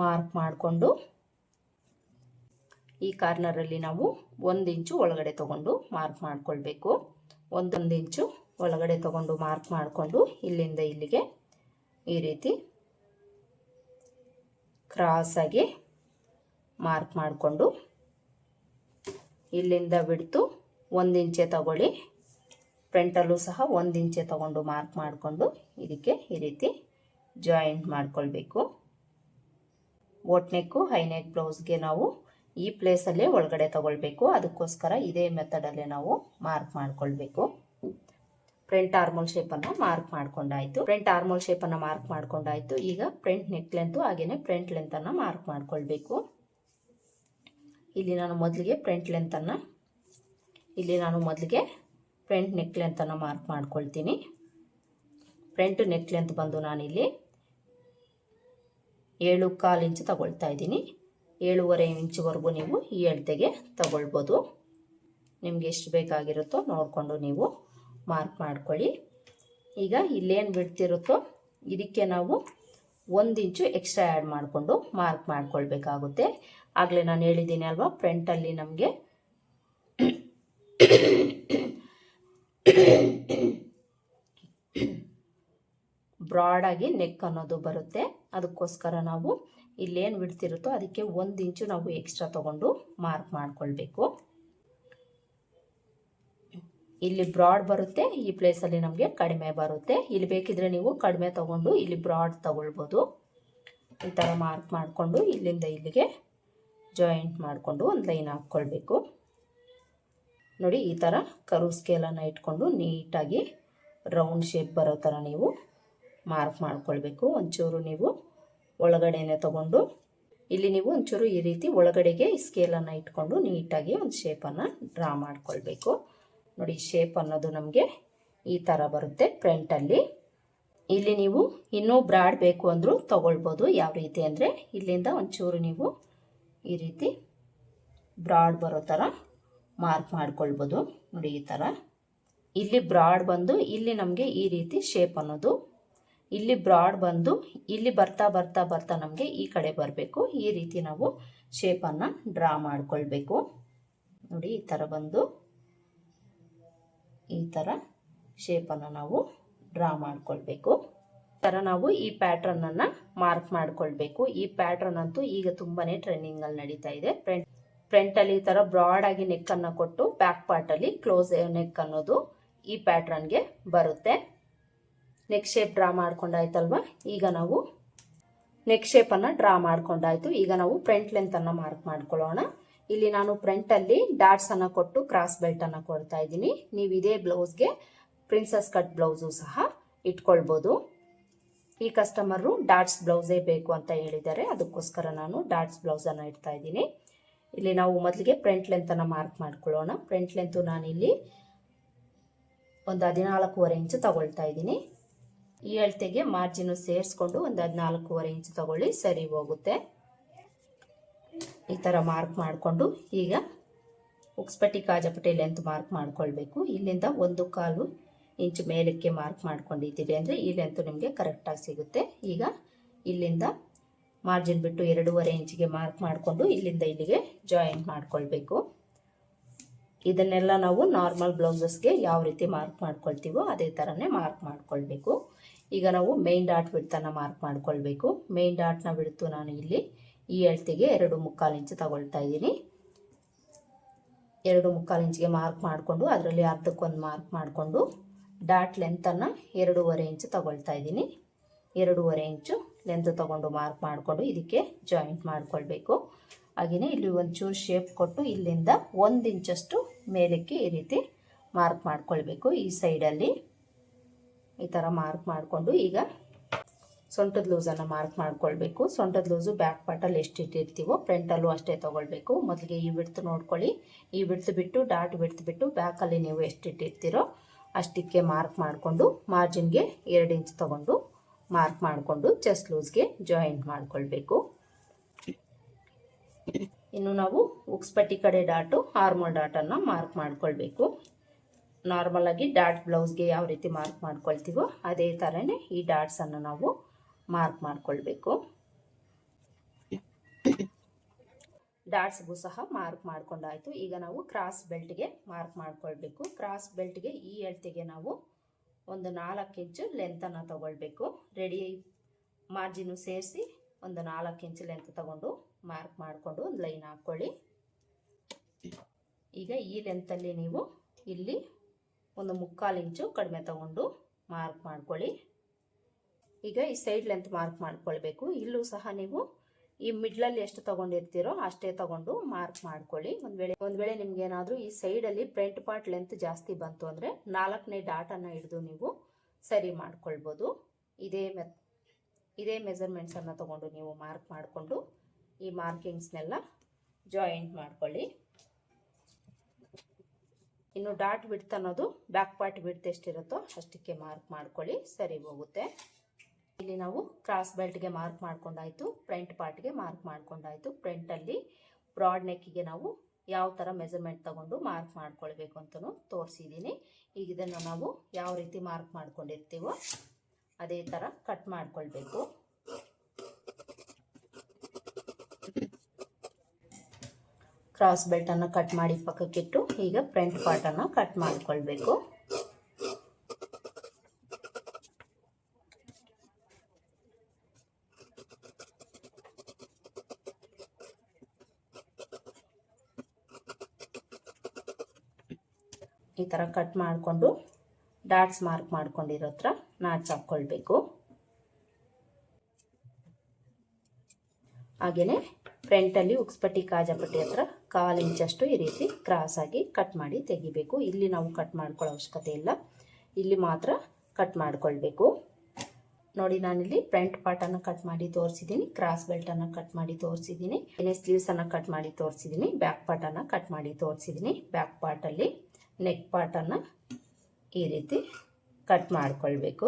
ಮಾರ್ಕ್ ಮಾಡಿಕೊಂಡು ಈ ಕಾರ್ನರಲ್ಲಿ ನಾವು 1 ಇಂಚು ಒಳಗಡೆ ತಗೊಂಡು ಮಾರ್ಕ್ ಮಾಡ್ಕೊಳ್ಬೇಕು. 1 ಇಂಚು ಒಳಗಡೆ ತಗೊಂಡು ಮಾರ್ಕ್ ಮಾಡಿಕೊಂಡು ಇಲ್ಲಿಂದ ಇಲ್ಲಿಗೆ ಈ ರೀತಿ ಕ್ರಾಸಾಗಿ ಮಾರ್ಕ್ ಮಾಡಿಕೊಂಡು ಇಲ್ಲಿಂದ ಬಿಡ್ತು 1 ಇಂಚೆ ತಗೊಳ್ಳಿ. ಫ್ರಂಟಲ್ಲೂ ಸಹ 1 ಇಂಚೆ ತಗೊಂಡು ಮಾರ್ಕ್ ಮಾಡಿಕೊಂಡು ಇದಕ್ಕೆ ಈ ರೀತಿ ಜಾಯಿಂಟ್ ಮಾಡ್ಕೊಳ್ಬೇಕು. ಬೋಟ್ ನೆಕ್ಕು ಹೈ ನೆಕ್ ಬ್ಲೌಸ್ಗೆ ನಾವು ಈ ಪ್ಲೇಸಲ್ಲೇ ಒಳಗಡೆ ತಗೊಳ್ಬೇಕು. ಅದಕ್ಕೋಸ್ಕರ ಇದೇ ಮೆಥಡಲ್ಲೇ ನಾವು ಮಾರ್ಕ್ ಮಾಡ್ಕೊಳ್ಬೇಕು. ಫ್ರಂಟ್ ಆರ್ಮೋಲ್ ಶೇಪನ್ನು ಮಾರ್ಕ್ ಮಾಡ್ಕೊಂಡಾಯ್ತು. ಫ್ರಂಟ್ ಆರ್ಮೋಲ್ ಶೇಪನ್ನು ಮಾರ್ಕ್ ಮಾಡ್ಕೊಂಡಾಯ್ತು. ಈಗ ಫ್ರಂಟ್ ನೆಕ್ ಲೆಂತು ಹಾಗೆಯೇ ಫ್ರಂಟ್ ಲೆಂತನ್ನು ಮಾರ್ಕ್ ಮಾಡ್ಕೊಳ್ಬೇಕು. ಇಲ್ಲಿ ನಾನು ಮೊದಲಿಗೆ ಫ್ರಂಟ್ ನೆಕ್ ಲೆಂತನ್ನು ಮಾರ್ಕ್ ಮಾಡ್ಕೊಳ್ತೀನಿ. ಫ್ರಂಟ್ ನೆಕ್ ಲೆಂತ್ ಬಂದು ನಾನಿಲ್ಲಿ 7.25 ಇಂಚ್ ತಗೊಳ್ತಾ ಇದ್ದೀನಿ. 7.5 ಇಂಚ್ವರೆಗೂ ನೀವು ಈ ಅಳತೆಗೆ ತಗೊಳ್ಬೋದು. ನಿಮಗೆ ಎಷ್ಟು ಬೇಕಾಗಿರುತ್ತೋ ನೋಡಿಕೊಂಡು ನೀವು ಮಾರ್ಕ್ ಮಾಡ್ಕೊಳ್ಳಿ. ಈಗ ಇಲ್ಲೇನು ಬಿಡ್ತಿರುತ್ತೋ ಇದಕ್ಕೆ ನಾವು 1 ಇಂಚು ಎಕ್ಸ್ಟ್ರಾ ಆ್ಯಡ್ ಮಾಡಿಕೊಂಡು ಮಾರ್ಕ್ ಮಾಡ್ಕೊಳ್ಬೇಕಾಗುತ್ತೆ. ಆಗಲೇ ನಾನು ಹೇಳಿದ್ದೀನಿ ಅಲ್ವಾ, ಫ್ರಂಟಲ್ಲಿ ನಮಗೆ ಬ್ರಾಡಾಗಿ ನೆಕ್ ಅನ್ನೋದು ಬರುತ್ತೆ. ಅದಕ್ಕೋಸ್ಕರ ನಾವು ಇಲ್ಲೇನು ಬಿಡ್ತಿರುತ್ತೋ ಅದಕ್ಕೆ 1 ಇಂಚು ನಾವು ಎಕ್ಸ್ಟ್ರಾ ತಗೊಂಡು ಮಾರ್ಕ್ ಮಾಡ್ಕೊಳ್ಬೇಕು. ಇಲ್ಲಿ ಬ್ರಾಡ್ ಬರುತ್ತೆ, ಈ ಪ್ಲೇಸಲ್ಲಿ ನಮಗೆ ಕಡಿಮೆ ಬರುತ್ತೆ. ಇಲ್ಲಿ ಬೇಕಿದ್ರೆ ನೀವು ಕಡಿಮೆ ತಗೊಂಡು ಇಲ್ಲಿ ಬ್ರಾಡ್ ತಗೊಳ್ಬೋದು. ಈ ಥರ ಮಾರ್ಕ್ ಮಾಡಿಕೊಂಡು ಇಲ್ಲಿಂದ ಇಲ್ಲಿಗೆ ಜಾಯಿಂಟ್ ಮಾಡಿಕೊಂಡು ಒಂದು ಲೈನ್ ಹಾಕ್ಕೊಳ್ಬೇಕು. ನೋಡಿ, ಈ ಥರ ಕರ್ವ್ ಸ್ಕೇಲನ್ನು ಇಟ್ಕೊಂಡು ನೀಟಾಗಿ ರೌಂಡ್ ಶೇಪ್ ಬರೋ ಥರ ನೀವು ಮಾರ್ಕ್ ಮಾಡ್ಕೊಳ್ಬೇಕು. ಒಂಚೂರು ನೀವು ಒಳಗಡೆನೆ ತಗೊಂಡು ಇಲ್ಲಿ ನೀವು ಒಂಚೂರು ಈ ರೀತಿ ಒಳಗಡೆಗೆ ಸ್ಕೇಲನ್ನು ಇಟ್ಕೊಂಡು ನೀಟಾಗಿ ಒಂದು ಶೇಪನ್ನು ಡ್ರಾ ಮಾಡ್ಕೊಳ್ಬೇಕು. ನೋಡಿ, ಶೇಪ್ ಅನ್ನೋದು ನಮಗೆ ಈ ಥರ ಬರುತ್ತೆ ಫ್ರಂಟಲ್ಲಿ. ಇಲ್ಲಿ ನೀವು ಇನ್ನೂ ಬ್ರಾಡ್ ಬೇಕು ಅಂದರೂ ತಗೊಳ್ಬೋದು. ಯಾವ ರೀತಿ ಅಂದರೆ ಇಲ್ಲಿಂದ ಒಂಚೂರು ನೀವು ಈ ರೀತಿ ಬ್ರಾಡ್ ಬರೋ ಥರ ಮಾರ್ಕ್ ಮಾಡ್ಕೊಳ್ಬೋದು. ನೋಡಿ, ಈ ಥರ ಇಲ್ಲಿ ಬ್ರಾಡ್ ಬಂದು ಇಲ್ಲಿ ನಮಗೆ ಈ ರೀತಿ ಶೇಪ್ ಅನ್ನೋದು, ಇಲ್ಲಿ ಬ್ರಾಡ್ ಬಂದು ಇಲ್ಲಿ ಬರ್ತಾ ಬರ್ತಾ ಬರ್ತಾ ನಮಗೆ ಈ ಕಡೆ ಬರಬೇಕು. ಈ ರೀತಿ ನಾವು ಶೇಪನ್ನು ಡ್ರಾ ಮಾಡ್ಕೊಳ್ಬೇಕು. ನೋಡಿ, ಈ ಥರ ಬಂದು ಈ ಥರ ಶೇಪನ್ನು ನಾವು ಡ್ರಾ ಮಾಡ್ಕೊಳ್ಬೇಕು. ಈ ಥರ ನಾವು ಈ ಪ್ಯಾಟ್ರನನ್ನು ಮಾರ್ಕ್ ಮಾಡ್ಕೊಳ್ಬೇಕು. ಈ ಪ್ಯಾಟ್ರನ್ ಅಂತೂ ಈಗ ತುಂಬಾ ಟ್ರೆಂಡಿಂಗಲ್ಲಿ ನಡೀತಾ ಇದೆ. ಫ್ರಂಟಲ್ಲಿ ಈ ಥರ ಬ್ರಾಡಾಗಿ ನೆಕ್ಕನ್ನು ಕೊಟ್ಟು ಬ್ಯಾಕ್ ಪಾರ್ಟಲ್ಲಿ ಕ್ಲೋಸ್ ನೆಕ್ ಅನ್ನೋದು ಈ ಪ್ಯಾಟ್ರನ್ಗೆ ಬರುತ್ತೆ. ನೆಕ್ ಶೇಪ್ ಡ್ರಾ ಮಾಡ್ಕೊಂಡಾಯ್ತಲ್ವ. ಈಗ ನಾವು ನೆಕ್ ಶೇಪನ್ನು ಡ್ರಾ ಮಾಡ್ಕೊಂಡಾಯ್ತು. ಈಗ ನಾವು ಫ್ರಂಟ್ ಲೆಂತನ್ನು ಮಾರ್ಕ್ ಮಾಡ್ಕೊಳ್ಳೋಣ. ಇಲ್ಲಿ ನಾನು ಫ್ರಂಟಲ್ಲಿ ಡಾಟ್ಸನ್ನು ಕೊಟ್ಟು ಕ್ರಾಸ್ ಬೆಲ್ಟನ್ನು ಕೊಡ್ತಾ ಇದ್ದೀನಿ. ನೀವು ಇದೇ ಬ್ಲೌಸ್ಗೆ ಪ್ರಿನ್ಸಸ್ ಕಟ್ ಬ್ಲೌಸು ಸಹ ಇಟ್ಕೊಳ್ಬೋದು. ಈ ಕಸ್ಟಮರು ಡಾಟ್ಸ್ ಬ್ಲೌಸೇ ಬೇಕು ಅಂತ ಹೇಳಿದ್ದಾರೆ, ಅದಕ್ಕೋಸ್ಕರ ನಾನು ಡಾಟ್ಸ್ ಬ್ಲೌಸನ್ನು ಇಡ್ತಾ ಇದ್ದೀನಿ. ಇಲ್ಲಿ ನಾವು ಮೊದಲಿಗೆ ಫ್ರಂಟ್ ಲೆಂತನ್ನು ಮಾರ್ಕ್ ಮಾಡ್ಕೊಳ್ಳೋಣ. ಫ್ರಂಟ್ ಲೆಂತು ನಾನಿಲ್ಲಿ ಒಂದು 14.5 ಇಂಚು ತಗೊಳ್ತಾ ಇದ್ದೀನಿ. ಈ ಅಳತೆಗೆ ಮಾರ್ಜಿನ್ ಸೇರಿಸ್ಕೊಂಡು ಒಂದು 14.5 ಇಂಚು ತಗೊಳ್ಳಿ, ಸರಿ ಹೋಗುತ್ತೆ. ಈ ಥರ ಮಾರ್ಕ್ ಮಾಡಿಕೊಂಡು ಈಗ ಉಕ್ಸ್ಪಟ್ಟಿ ಕಾಜಪಟ್ಟಿ ಲೆಂತ್ ಮಾರ್ಕ್ ಮಾಡ್ಕೊಳ್ಬೇಕು. ಇಲ್ಲಿಂದ 1/4 ಇಂಚು ಮೇಲಕ್ಕೆ ಮಾರ್ಕ್ ಮಾಡ್ಕೊಂಡಿದ್ದೀರಿ ಅಂದರೆ ಈ ಲೆಂತ್ ನಿಮಗೆ ಕರೆಕ್ಟಾಗಿ ಸಿಗುತ್ತೆ. ಈಗ ಇಲ್ಲಿಂದ ಮಾರ್ಜಿನ್ ಬಿಟ್ಟು 2.5 ಇಂಚಿಗೆ ಮಾರ್ಕ್ ಮಾಡಿಕೊಂಡು ಇಲ್ಲಿಂದ ಇಲ್ಲಿಗೆ ಜಾಯಿಂಟ್ ಮಾಡ್ಕೊಳ್ಬೇಕು. ಇದನ್ನೆಲ್ಲ ನಾವು ನಾರ್ಮಲ್ ಬ್ಲೌಸಸ್ಗೆ ಯಾವ ರೀತಿ ಮಾರ್ಕ್ ಮಾಡ್ಕೊಳ್ತೀವೋ ಅದೇ ಥರನೇ ಮಾರ್ಕ್ ಮಾಡ್ಕೊಳ್ಬೇಕು. ಈಗ ನಾವು ಮೇನ್ ಡಾಟ್ ಬಿಡ್ತನ್ನು ಮಾರ್ಕ್ ಮಾಡ್ಕೊಳ್ಬೇಕು. ಮೇನ್ ಡಾಟ್ನ ಬಿಡ್ತು ನಾನು ಇಲ್ಲಿ ಈ ಅಳತೆಗೆ 2.25 ಇಂಚು ತಗೊಳ್ತಾ ಇದ್ದೀನಿ. 2.25 ಇಂಚಿಗೆ ಮಾರ್ಕ್ ಮಾಡಿಕೊಂಡು ಅದರಲ್ಲಿ ಅರ್ಧಕ್ಕೊಂದು ಮಾರ್ಕ್ ಮಾಡಿಕೊಂಡು ಡಾಟ್ ಲೆಂತನ್ನು 2.5 ಇಂಚು ತಗೊಳ್ತಾ ಇದ್ದೀನಿ. 2.5 ಇಂಚು ಲೆಂತ್ ತಗೊಂಡು ಮಾರ್ಕ್ ಮಾಡಿಕೊಂಡು ಇದಕ್ಕೆ ಜಾಯಿಂಟ್ ಮಾಡ್ಕೊಳ್ಬೇಕು. ಹಾಗೆಯೇ ಇಲ್ಲಿ ಒಂಚೂರು ಶೇಪ್ ಕೊಟ್ಟು ಇಲ್ಲಿಂದ 1 ಇಂಚಷ್ಟು ಮೇಲಕ್ಕೆ ಈ ರೀತಿ ಮಾರ್ಕ್ ಮಾಡ್ಕೊಳ್ಬೇಕು. ಈ ಸೈಡಲ್ಲಿ ಈ ಥರ ಮಾರ್ಕ್ ಮಾಡಿಕೊಂಡು ಈಗ ಸೊಂಟದ ಲೂಸನ್ನು ಮಾರ್ಕ್ ಮಾಡ್ಕೊಳ್ಬೇಕು. ಸೊಂಟದ ಲೂಸು ಬ್ಯಾಕ್ ಪಾರ್ಟಲ್ಲಿ ಎಷ್ಟು ಇಟ್ಟಿರ್ತೀವೋ ಫ್ರಂಟಲ್ಲೂ ಅಷ್ಟೇ ತೊಗೊಳ್ಬೇಕು. ಮೊದಲಿಗೆ ಈ ಬಿಡ್ತು ನೋಡ್ಕೊಳ್ಳಿ. ಈ ಬಿಡ್ತು ಬಿಟ್ಟು ಡಾಟ್ ಬಿಡ್ತು ಬಿಟ್ಟು ಬ್ಯಾಕಲ್ಲಿ ನೀವು ಎಷ್ಟು ಇಟ್ಟಿರ್ತೀರೋ ಅಷ್ಟಕ್ಕೆ ಮಾರ್ಕ್ ಮಾಡಿಕೊಂಡು ಮಾರ್ಜಿನ್ಗೆ 2 ಇಂಚ್ ತಗೊಂಡು ಮಾರ್ಕ್ ಮಾಡಿಕೊಂಡು ಚೆಸ್ಟ್ ಲೂಸ್ಗೆ ಜಾಯಿಂಟ್ ಮಾಡ್ಕೊಳ್ಬೇಕು. ಇನ್ನು ನಾವು ಉಕ್ಸ್ಪಟ್ಟಿ ಕಡೆ ಡಾಟು ಆರ್ಮೋಲ್ ಡಾಟನ್ನು ಮಾರ್ಕ್ ಮಾಡ್ಕೊಳ್ಬೇಕು. ನಾರ್ಮಲ್ ಆಗಿ ಡಾಟ್ ಬ್ಲೌಸ್ಗೆ ಯಾವ ರೀತಿ ಮಾರ್ಕ್ ಮಾಡ್ಕೊಳ್ತೀವೋ ಅದೇ ಥರನೇ ಈ ಡಾಟ್ಸನ್ನು ನಾವು ಮಾರ್ಕ್ ಮಾಡ್ಕೊಳ್ಬೇಕು. ಡಾಟ್ಸ್ಗೂ ಸಹ ಮಾರ್ಕ್ ಮಾಡ್ಕೊಂಡಾಯ್ತು. ಈಗ ನಾವು ಕ್ರಾಸ್ ಬೆಲ್ಟ್ಗೆ ಮಾರ್ಕ್ ಮಾಡ್ಕೊಳ್ಬೇಕು. ಕ್ರಾಸ್ ಬೆಲ್ಟ್ಗೆ ಈ ಅಳತೆಗೆ ನಾವು ಒಂದು 4 ಇಂಚು ಲೆಂತನ್ನು ತಗೊಳ್ಬೇಕು. ರೆಡಿ ಮಾರ್ಜಿನು ಸೇರಿಸಿ ಒಂದು 4 ಇಂಚು ಲೆಂತ್ ತಗೊಂಡು ಮಾರ್ಕ್ ಮಾಡಿಕೊಂಡು ಒಂದು ಲೈನ್ ಹಾಕ್ಕೊಳ್ಳಿ. ಈಗ ಈ ಲೆಂತಲ್ಲಿ ನೀವು ಇಲ್ಲಿ ಒಂದು 3/4 ಇಂಚು ಕಡಿಮೆ ತಗೊಂಡು ಮಾರ್ಕ್ ಮಾಡ್ಕೊಳ್ಳಿ. ಈಗ ಈ ಸೈಡ್ ಲೆಂತ್ ಮಾರ್ಕ್ ಮಾಡ್ಕೊಳ್ಬೇಕು. ಇಲ್ಲೂ ಸಹ ನೀವು ಈ ಮಿಡ್ಲಲ್ಲಿ ಎಷ್ಟು ತಗೊಂಡಿರ್ತೀರೋ ಅಷ್ಟೇ ತಗೊಂಡು ಮಾರ್ಕ್ ಮಾಡ್ಕೊಳ್ಳಿ. ಒಂದು ವೇಳೆ ನಿಮ್ಗೆ ಏನಾದರೂ ಈ ಸೈಡಲ್ಲಿ ಫ್ರಂಟ್ ಪಾರ್ಟ್ ಲೆಂತ್ ಜಾಸ್ತಿ ಬಂತು ಅಂದರೆ 4ನೇ ಡಾಟನ್ನು ಹಿಡಿದು ನೀವು ಸರಿ ಮಾಡ್ಕೊಳ್ಬೋದು. ಇದೇ ಮೆಜರ್ಮೆಂಟ್ಸನ್ನು ತಗೊಂಡು ನೀವು ಮಾರ್ಕ್ ಮಾಡಿಕೊಂಡು ಈ ಮಾರ್ಕಿಂಗ್ಸ್ನೆಲ್ಲ ಜಾಯಿಂಟ್ ಮಾಡ್ಕೊಳ್ಳಿ. ಇನ್ನು ಡಾಟ್ ಬಿಡ್ತ್ ಅನ್ನೋದು ಬ್ಯಾಕ್ ಪಾರ್ಟ್ ಬಿಡ್ತ್ ಎಷ್ಟಿರುತ್ತೋ ಅಷ್ಟಕ್ಕೆ ಮಾರ್ಕ್ ಮಾಡ್ಕೊಳ್ಳಿ, ಸರಿ ಹೋಗುತ್ತೆ. ಇಲ್ಲಿ ನಾವು ಕ್ರಾಸ್ ಬೆಲ್ಟ್ಗೆ ಮಾರ್ಕ್ ಮಾಡ್ಕೊಂಡಾಯ್ತು, ಫ್ರಂಟ್ ಪಾರ್ಟ್ಗೆ ಮಾರ್ಕ್ ಮಾಡ್ಕೊಂಡಾಯ್ತು. ಫ್ರಂಟಲ್ಲಿ ಬ್ರಾಡ್ ನೆಕ್ಕಿಗೆ ನಾವು ಯಾವ ಥರ ಮೆಜರ್ಮೆಂಟ್ ತಗೊಂಡು ಮಾರ್ಕ್ ಮಾಡ್ಕೊಳ್ಬೇಕು ಅಂತಲೂ ತೋರಿಸಿದ್ದೀನಿ. ಈಗ ಇದನ್ನು ನಾವು ಯಾವ ರೀತಿ ಮಾರ್ಕ್ ಮಾಡ್ಕೊಂಡಿರ್ತೀವೋ ಅದೇ ಥರ ಕಟ್ ಮಾಡ್ಕೊಳ್ಬೇಕು. ಕ್ರಾಸ್ ಬೆಲ್ಟನ್ನು ಕಟ್ ಮಾಡಿ ಪಕ್ಕಕ್ಕಿಟ್ಟು ಈಗ ಫ್ರಂಟ್ ಪಾರ್ಟನ್ನು ಕಟ್ ಮಾಡ್ಕೊಳ್ಬೇಕು. ಈ ಥರ ಕಟ್ ಮಾಡಿಕೊಂಡು ಡಾಟ್ಸ್ ಮಾರ್ಕ್ ಮಾಡ್ಕೊಂಡಿರೋ ಹತ್ರ ನಾಚ್ ಹಾಕ್ಕೊಳ್ಬೇಕು. ಹಾಗೆಯೇ ಫ್ರಂಟಲ್ಲಿ ಉಕ್ಸ್ಪಟ್ಟಿ ಕಾಜಪಟ್ಟಿ ಹತ್ರ 1/4 ಇಂಚಷ್ಟು ಈ ರೀತಿ ಕ್ರಾಸ್ ಆಗಿ ಕಟ್ ಮಾಡಿ ತೆಗಿಬೇಕು. ಇಲ್ಲಿ ನಾವು ಕಟ್ ಮಾಡ್ಕೊಳ್ಳೋ ಅವಶ್ಯಕತೆ ಇಲ್ಲ, ಇಲ್ಲಿ ಮಾತ್ರ ಕಟ್ ಮಾಡ್ಕೊಳ್ಬೇಕು. ನೋಡಿ, ನಾನಿಲ್ಲಿ ಫ್ರಂಟ್ ಪಾರ್ಟನ್ನು ಕಟ್ ಮಾಡಿ ತೋರಿಸಿದ್ದೀನಿ, ಕ್ರಾಸ್ ಬೆಲ್ಟನ್ನು ಕಟ್ ಮಾಡಿ ತೋರಿಸಿದ್ದೀನಿ, ಸ್ಲೀವ್ಸನ್ನು ಕಟ್ ಮಾಡಿ ತೋರಿಸಿದ್ದೀನಿ, ಬ್ಯಾಕ್ ಪಾರ್ಟನ್ನು ಕಟ್ ಮಾಡಿ ತೋರಿಸಿದ್ದೀನಿ. ಬ್ಯಾಕ್ ಪಾರ್ಟಲ್ಲಿ ನೆಕ್ ಪಾರ್ಟನ್ನು ಈ ರೀತಿ ಕಟ್ ಮಾಡ್ಕೊಳ್ಬೇಕು.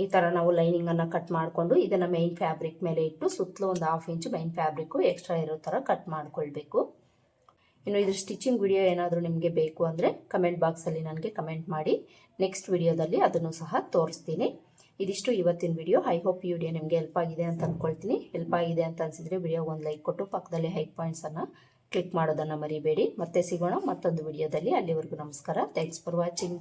ಈ ಥರ ನಾವು ಲೈನಿಂಗನ್ನು ಕಟ್ ಮಾಡಿಕೊಂಡು ಇದನ್ನು ಮೈನ್ ಫ್ಯಾಬ್ರಿಕ್ ಮೇಲೆ ಇಟ್ಟು ಸುತ್ತಲೂ ಒಂದು 1/2 ಇಂಚು ಮೈನ್ ಫ್ಯಾಬ್ರಿಕ್ಕು ಎಕ್ಸ್ಟ್ರಾ ಇರೋ ಥರ ಕಟ್ ಮಾಡ್ಕೊಳ್ಬೇಕು. ಇನ್ನು ಇದ್ರ ಸ್ಟಿಚಿಂಗ್ ವಿಡಿಯೋ ಏನಾದರೂ ನಿಮಗೆ ಬೇಕು ಅಂದರೆ ಕಮೆಂಟ್ ಬಾಕ್ಸಲ್ಲಿ ನನಗೆ ಕಮೆಂಟ್ ಮಾಡಿ, ನೆಕ್ಸ್ಟ್ ವಿಡಿಯೋದಲ್ಲಿ ಅದನ್ನು ಸಹ ತೋರಿಸ್ತೀನಿ. ಇದಿಷ್ಟು ಇವತ್ತಿನ ವಿಡಿಯೋ. ಐ ಹೋಪ್ ಈ ವಿಡಿಯೋ ನಿಮಗೆ ಹೆಲ್ಪ್ ಆಗಿದೆ ಅಂತ ಅಂದ್ಕೊಳ್ತೀನಿ. ಹೆಲ್ಪ್ ಆಗಿದೆ ಅಂತ ಅನಿಸಿದರೆ ವಿಡಿಯೋಗೆ ಒಂದು ಲೈಕ್ ಕೊಟ್ಟು ಪಕ್ಕದಲ್ಲಿ ಹೈ ಪಾಯಿಂಟ್ಸನ್ನು ಕ್ಲಿಕ್ ಮಾಡೋದನ್ನು ಮರಿಬೇಡಿ. ಮತ್ತೆ ಸಿಗೋಣ ಮತ್ತೊಂದು ವಿಡಿಯೋದಲ್ಲಿ. ಅಲ್ಲಿವರೆಗೂ ನಮಸ್ಕಾರ. Thanks for watching.